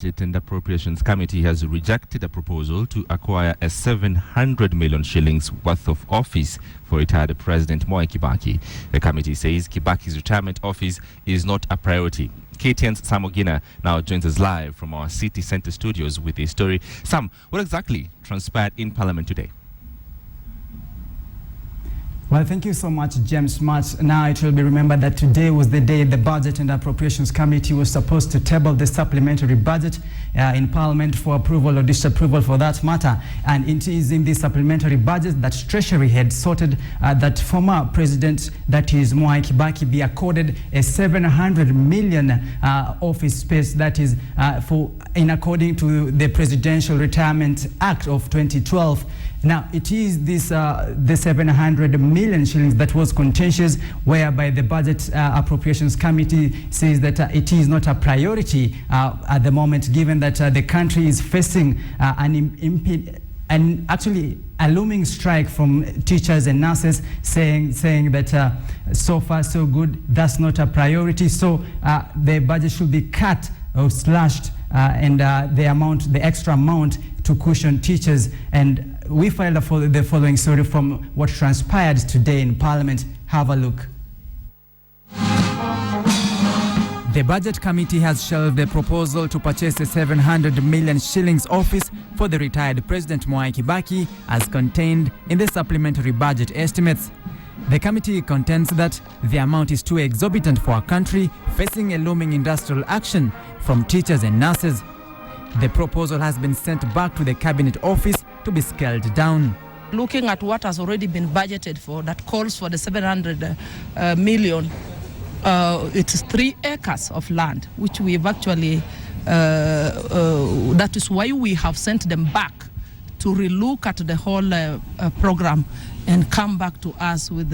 Budget and Appropriations Committee has rejected a proposal to acquire a 700 million shillings worth of office for retired President Mwai Kibaki. The committee says Kibaki's retirement office is not a priority. KTN's Ogina now joins us live from our city centre studios with a story. Sam, what exactly transpired in Parliament today? Well, thank you so much, James March. Now it will be remembered that today was the day the Budget and Appropriations Committee was supposed to table the supplementary budget in Parliament for approval or disapproval for that matter. And it is in this supplementary budget that Treasury had sorted that former President, that is Mwai Kibaki, be accorded a 700 million office space, that is in according to the Presidential Retirement Act of 2012. Now, it is this the 700 million shillings that was contentious, whereby the Budget Appropriations Committee says that it is not a priority at the moment, given that the country is facing an actually a looming strike from teachers and nurses, saying that so far so good, that's not a priority. So the budget should be cut or slashed, and the extra amount to cushion teachers. And we filed the following story from what transpired today in Parliament. Have a look. The Budget Committee has shelved the proposal to purchase a 700 million shillings office for the retired President Mwai Kibaki as contained in the supplementary budget estimates. The committee contends that the amount is too exorbitant for a country facing a looming industrial action from teachers and nurses. The proposal has been sent back to the Cabinet Office to be scaled down. Looking at what has already been budgeted for, that calls for the 700 million, it's 3 acres of land, which we've actually, that is why we have sent them back to relook at the whole program and come back to us with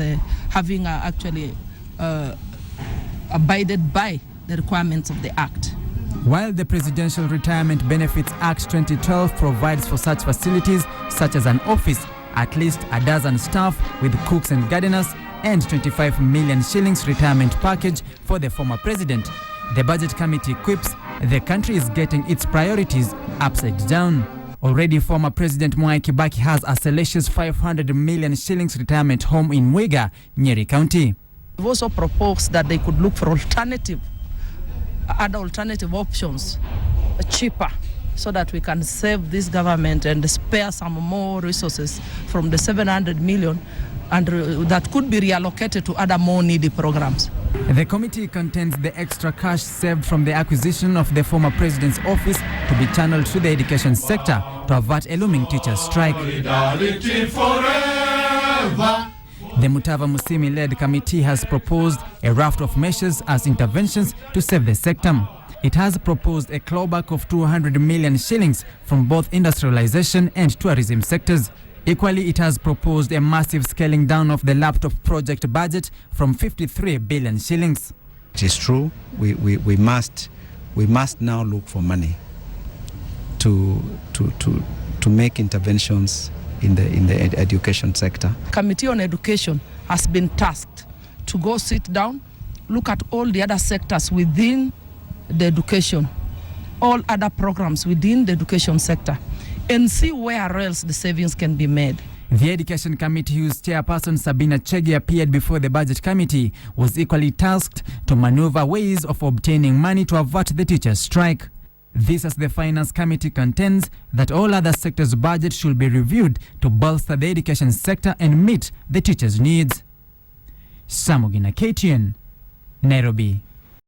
having actually abided by the requirements of the Act. While the Presidential Retirement Benefits Act 2012 provides for such facilities, such as an office, at least a dozen staff with cooks and gardeners, and 25 million shillings retirement package for the former president, the Budget Committee quips the country is getting its priorities upside down. Already, former President Mwai Kibaki has a salacious 500 million shillings retirement home in Mwai, Nyeri County. We've also proposed that they could look for other alternative options, cheaper, so that we can save this government and spare some more resources from the 700 million and that could be reallocated to other more needy programs. The committee contends the extra cash saved from the acquisition of the former president's office to be channeled to the education sector to avert a looming teacher strike. The Mutava Musimi-led committee has proposed a raft of measures as interventions to save the sector. It has proposed a clawback of 200 million shillings from both industrialization and tourism sectors. Equally, it has proposed a massive scaling down of the laptop project budget from 53 billion shillings. It is true, we must now look for money to make interventions in the education sector. Committee on Education has been tasked to go sit down, look at all the other sectors within the education, all other programs within the education sector, and see where else the savings can be made. The Education Committee, whose chairperson Sabina Chege appeared before the Budget Committee, was equally tasked to maneuver ways of obtaining money to avert the teachers' strike. This, as the Finance Committee contends that all other sectors' budgets should be reviewed to bolster the education sector and meet the teachers' needs. Ogina, KTN, Nairobi.